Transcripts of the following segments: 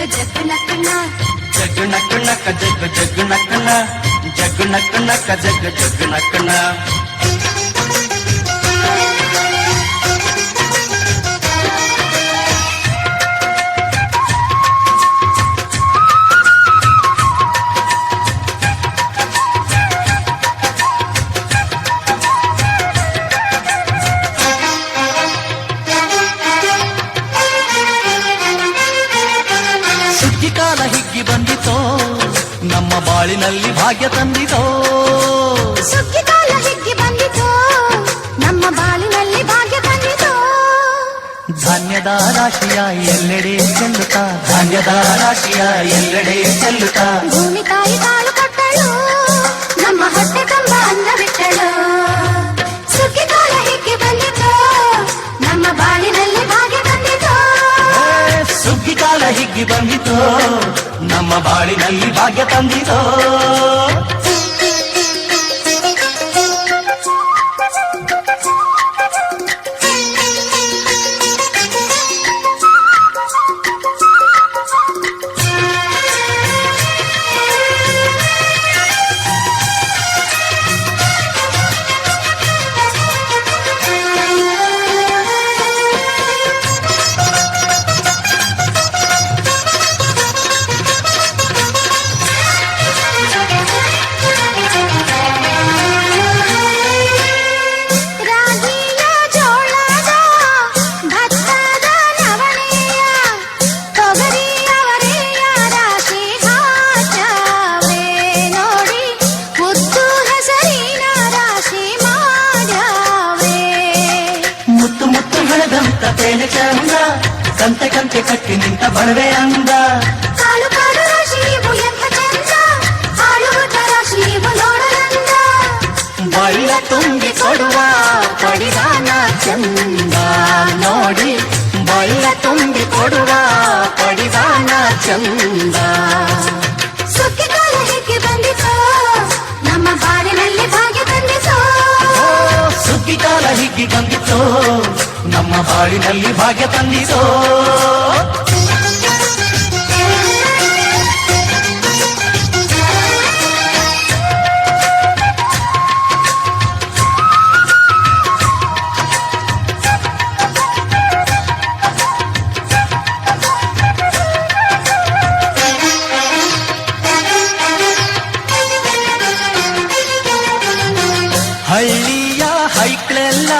ಜಗ್ ನಕ್ ನಕ್ ಜಗ್ ಜಗ್ ನಕ್ಕನ ಜಗ್ ನಕ್ ನಕ್ ಜಗ್ ಜಗ್ ನಕ್ಕನ. ಕಾಲ ಹಿಗ್ಗಿ ಬಂದಿತೋ ನಮ್ಮ ಬಾಳಿನಲ್ಲಿ ಭಾಗ್ಯ ತಂದಿತೋ. ಸುಗ್ಗಿ ಕಾಲ ಹಿಗ್ಗಿ ಬಂದಿತೋ ನಮ್ಮ ಬಾಳಿನಲ್ಲಿ ಭಾಗ್ಯ ತಂದಿತೋ. ಧಾನ್ಯದ ರಾಶಿಯ ಎಲ್ಲೆಡೆ ಚೆಲ್ಲುತ್ತಾ ಧಾನ್ಯದ ರಾಶಿಯ ಎಲ್ಲೆಡೆ ಚೆಲ್ಲುತ್ತಾ ಭೂಮಿ ತಾಯಿ ಕಾಳು ಕೊಟ್ಟಳು ನಮ್ಮ ಹೊಟ್ಟೆ ತುಂಬ ಅನ್ನ ಬಿಟ್ಟಳು. ಸುಗ್ಗಿ ಕಾಲ ಹಿಗ್ಗಿ ಬಂದಿತೋ ನಮ್ಮ ಬಾಳಿನಲ್ಲಿ ಭಾಗ್ಯ ತಂದಿತೋ. ಸುಗ್ಗಿ ಕಾಲ ಹಿಗ್ಗಿ ಬಂದಿತೋ ನಮ್ಮ ಬಾಳಿನಲ್ಲಿ ಭಾಗ್ಯ ತಂದಿತೋ. ಕಂತೆ ಕಂತೆ ಕಟ್ಟಿ ನಿಂತ ಬಡವೆ ಅಂದ. ಕಾಳು ಕಾಳು ರಾಶಿವು ಎಂತ ಚಂದ ಆಳುವುದ ರಾಶಿವು ನೋಡಲಂದ. ಬಳ್ಳ ತುಂಬಿ ಕೊಡುವ ಪಡಿದಾನ ಚಂದ ನೋಡಿ ಬಳ್ಳ ತುಂಬಿ ಕೊಡುವ ಪಡಿದಾನ ಚಂದ. ಸುಗ್ಗಿ ಕಾಲ ಹಿಗ್ಗಿ ಬಂದಿತೋ ನಮ್ಮ ಬಾಳಿನಲ್ಲಿ ಭಾಗ್ಯ ತಂದಿತೋ. ಸುಗ್ಗಿ ಕಾಲ ಹಿಗ್ಗಿ ಬಂದಿತೋ ನಮ್ಮ ಬಾಳಿನಲ್ಲಿ ಭಾಗ್ಯ ತಂದಿತೋ. ಹಳ್ಳಿಯ ಹೈಕ್ಳೆಲ್ಲ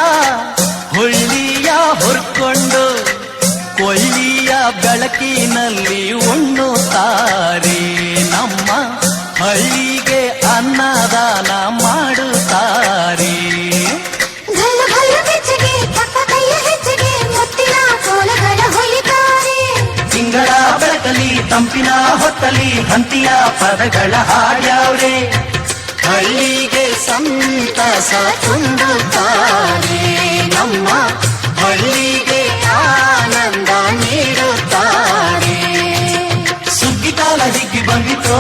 ಹುಳ್ಳಿಯ ಹೊರ್ಕೊಂಡು ಕೊಳ್ಳಿಯ ಬೆಳಕಿನಲ್ಲಿ ಉಣ್ಣುತ್ತಾರೆ. ನಮ್ಮ ಹಳ್ಳಿಗೆ ಅನ್ನದಾನ ಮಾಡುತ್ತಾರೆ. ಗಲ್ಲು ಗಲ್ಲು ಬೆಚ್ಚಗೆ ತಕ್ಕ ಕೈಯ ಹೆಚ್ಚಿಗೆ ಮುತ್ತಿನ ಕೋಲಗಳ ಹೊಲಿತಾರೆ. ತಿಂಗಳ ಬೆಳಕಲಿ ತಂಪಿನ ಹೊತ್ತಲಿ ಹಂತಿಯ ಪದಗಳ ಹಾಡ್ಯಾವ್ರೆ. ಹಳ್ಳಿಗೆ ಸಂತಸ ತುಂಬುತ್ತಾರೆ ನಮ್ಮ ಹಳ್ಳಿಗೆ ಆನಂದ ನೀಡುತ್ತಾರೆ. ಸುಗ್ಗಿ ಕಾಲ ಹಿಗ್ಗಿ ಬಂದಿತೋ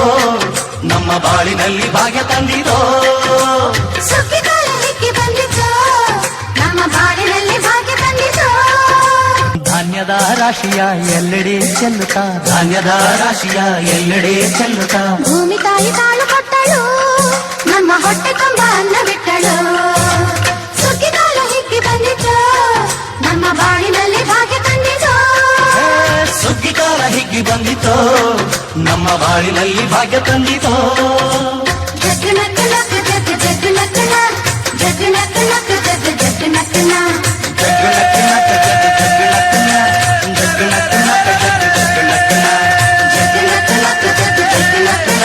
ನಮ್ಮ ಬಾಳಿನಲ್ಲಿ ಭಾಗ್ಯ ತಂದಿತೋ. ಸುಗ್ಗಿ ಕಾಲ ಹಿಗ್ಗಿ ಬಂದಿತೋ ನಮ್ಮ ಬಾಳಿನಲ್ಲಿ ಭಾಗ್ಯ ತಂದಿತೋ. ಧಾನ್ಯದ ರಾಶಿಯ ಎಲ್ಲೆಡೆ ಚೆಲ್ಲುತ್ತಾ ಧಾನ್ಯದ ರಾಶಿಯ ಎಲ್ಲೆಡೆ ಚೆಲ್ಲುತ್ತಾ ಭೂಮಿ ತಾಯಿ ಕಾಳು ಕೊಟ್ಟಳು ನಮ್ಮ ಹೊಟ್ಟೆ ತುಂಬ ಅನ್ನ ಬಿಟ್ಟಳು. ಸುಗ್ಗಿ ಕಾಲ ಹಿಗ್ಗಿ ಬಂದಿತೋ ನಮ್ಮ ಬಾಳಿನಲ್ಲಿ ಭಾಗ್ಯ ತಂದಿತೋ. ಸುಗ್ಗಿ ಕಾಲ ಹಿಗ್ಗಿ ಬಂದಿತೋ ನಮ್ಮ ಬಾಳಿನಲ್ಲಿ ಭಾಗ್ಯ ತಂದಿತೋ. ಜಗ್ ನಕ್ ನಕ್ ಜಗ್ ಜಗ್ ನಕ್ಕನ ಜಗ್ ನಕ್ ನಕ್ ಜಗ್ ಜಗ್ ನಕ್ಕನ ಜಗ್ ನಕ್ ನಕ್ ಜಗ್ ಜಗ್ ನಕ್ಕನ ಜಗ್ ನಕ್ ನಕ್ ಜಗ್ ಜಗ್ ನಕ್ಕನ ಜಗ್ ನಕ್ ನಕ್ ಜಗ್ ಜಗ್ ನಕ್ಕನ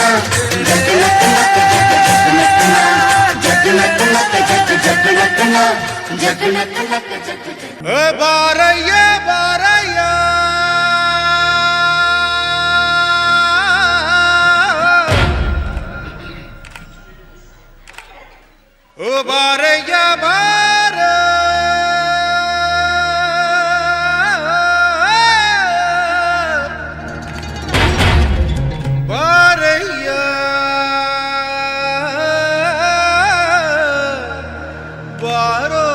ಜಗ್ ನಕ್ ನಕ್ ಜಗ್ ಜಗ್ ನಕ್ಕನ ಜಗ್ ನಕ್ ನಕ್ ಜಗ್ ಜಗ್ ನಕ್ಕನ ಜಗ್ ನಕ್ ನಕ್ ಜಗ್ ಜಗ್. ಬಾರಯ್ಯ ಬಾರಯ್ಯ ಓ ಬಾರಯ್ಯ ಬಾರ ಬಾರಯ್ಯ ಬಾರೋ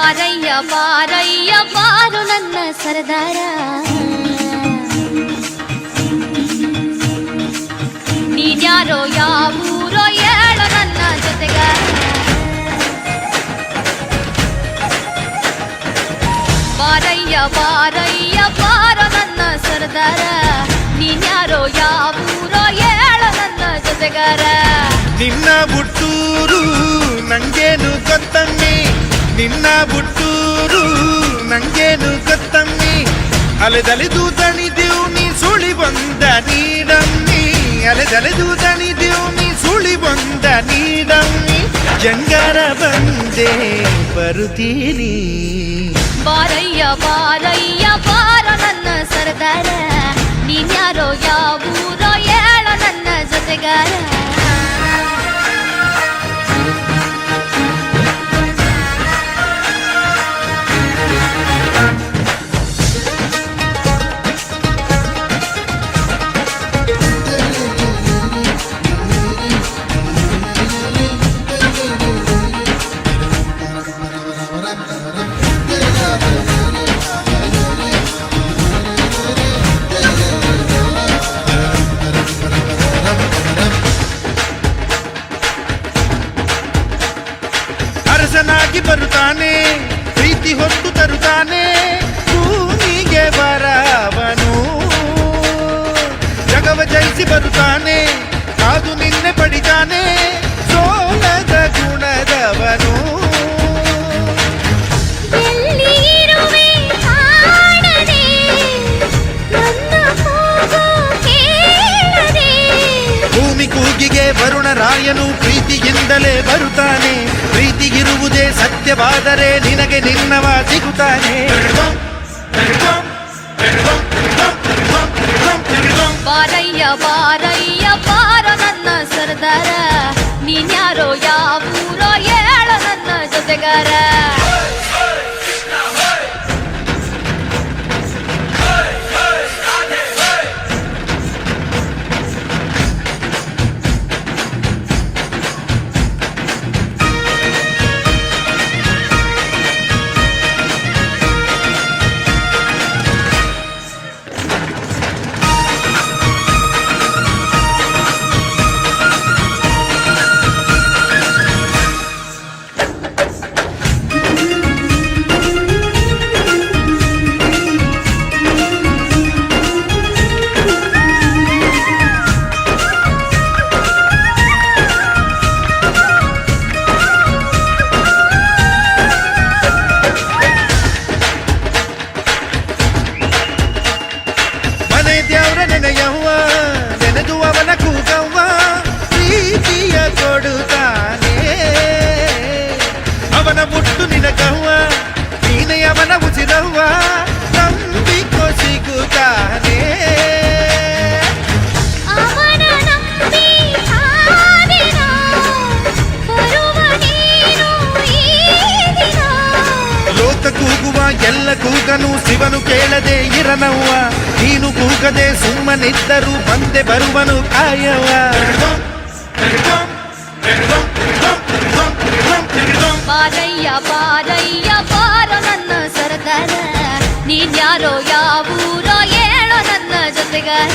ಬಾರಯ್ಯ ಬಾರಯ್ಯ ಬಾರು ನನ್ನ ಸರದಾರ, ನೀನ್ಯಾರೋ ಯಾವೂರೋ ಹೇಳೋ ನನ್ನ ಜೊತೆಗಾರ. ಬಾರಯ್ಯ ಬಾರಯ್ಯ ಬಾರೋ ನನ್ನ ಸರದಾರ, ನೀನ್ಯಾರೋ ಯಾವೂರೋ ಹೇಳೋ ನನ್ನ ಜೊತೆಗಾರ. ನಿನ್ನ ಬುಟ್ಟೂರು ನಂಗೇನು ಗೊತ್ತಮ್ಮಿ, ನಿನ್ನ ಬುಟ್ಟೂರು ನಂಗೇನು ಗೊತ್ತಮ್ಮಿ. ಅಲೆದಲೆದು ದಣಿದೆವು ನೀ ಸುಳಿ ಬಂದ ನೀಡಮ್ಮಿ, ಅಲೆದಲೆದು ದಣಿದೆವು ನೀ ಸುಳಿ ಬಂದ ನೀಡಮ್ಮಿ. ಜಂಗಾರ ಬಂದೆ ಬರುತ್ತೀನಿ. ಬಾರಯ್ಯ ಬಾರಯ್ಯ ಬಾರೋ ನನ್ನ ಸರದಾರ, ನೀನ್ಯಾರೋ ಯಾವೂರೋ ಹೇಳೋ ನನ್ನ ಜೊತೆಗಾರ. ಅರಸನಾಗಿ ಬರುತ್ತಾನೆ, ಪ್ರೀತಿ ಹೊತ್ತು ತರುತ್ತಾನೆ, ಭೂಮಿಗೆ ಬರವನು. ಜಗವ ಜಯಿಸಿ ಬರುತ್ತಾನೆ, ಕಾದು ನಿನ್ನೆ ಪಡಿತಾನೆ, ಸೋಲದ ಗುಣದವನು. ಎಲ್ಲಿರುವೆ ಕಾಣದೆ, ನನ್ನ ಕೂಗು ಕೇಳದೆ. ಭೂಮಿ ಕೂಗಿಗೆ ವರುಣ ರಾಯನು ಪ್ರೀತಿಯಿಂದಲೇ ಬರುತ್ತಾನೆ. ಪ್ರೀತಿಗಿರುವುದೇ ಸತ್ಯವಾದರೆ ನಿನಗೆ ನಿನ್ನವ ಸಿಗುತ್ತಾನೆ. ಬಾರಯ್ಯ ಬಾರಯ್ಯ ಬಾರೋ ನನ್ನ ಸರದಾರ, ನೀನ್ಯಾರೋ ಯಾವೂರೋ ಹೇಳೋ ನನ್ನ ಜೊತೆಗಾರ. ದೇವ್ರ ನೆನೆಯವ್ವ, ನೆನೆದು ಅವನ ಕೂಗವ್ವ, ಪ್ರೀತಿಯ ಕೊಡುತ್ತಾನೆ. ಅವನ ಮುಟ್ಟು ನಿನಗವ್ವ, ನೀನೆ ಅವನ ಉಸಿರವ್ವ, ನಂಬಿಕೊ ಸಿಗುತ್ತಾನೆ. ಅವನ ನಂಬಿ ಹಾದಿನ ಬರುವ ನೀನು ಈ ದಿನ. ಲೋಕ ಕೂಗುವ ಎಲ್ಲ ಕೂಗನು ಶಿವನು ಕೇಳದೆ ಇರನವ್ವ, ನೀನು ಕೂಗದೆ ಸುಮ್ಮನಿದ್ದರೂ ಬಂದೆ ಬರುವನು ಕಾಯವ. ಬಾರಯ್ಯ ಬಾರಯ್ಯ ಬಾರೋ ನನ್ನ ಸರದಾರ, ನೀನ್ಯಾರೋ ಯಾವೂರೋ ಹೇಳೋ ನನ್ನ ಜೊತೆಗಾರ.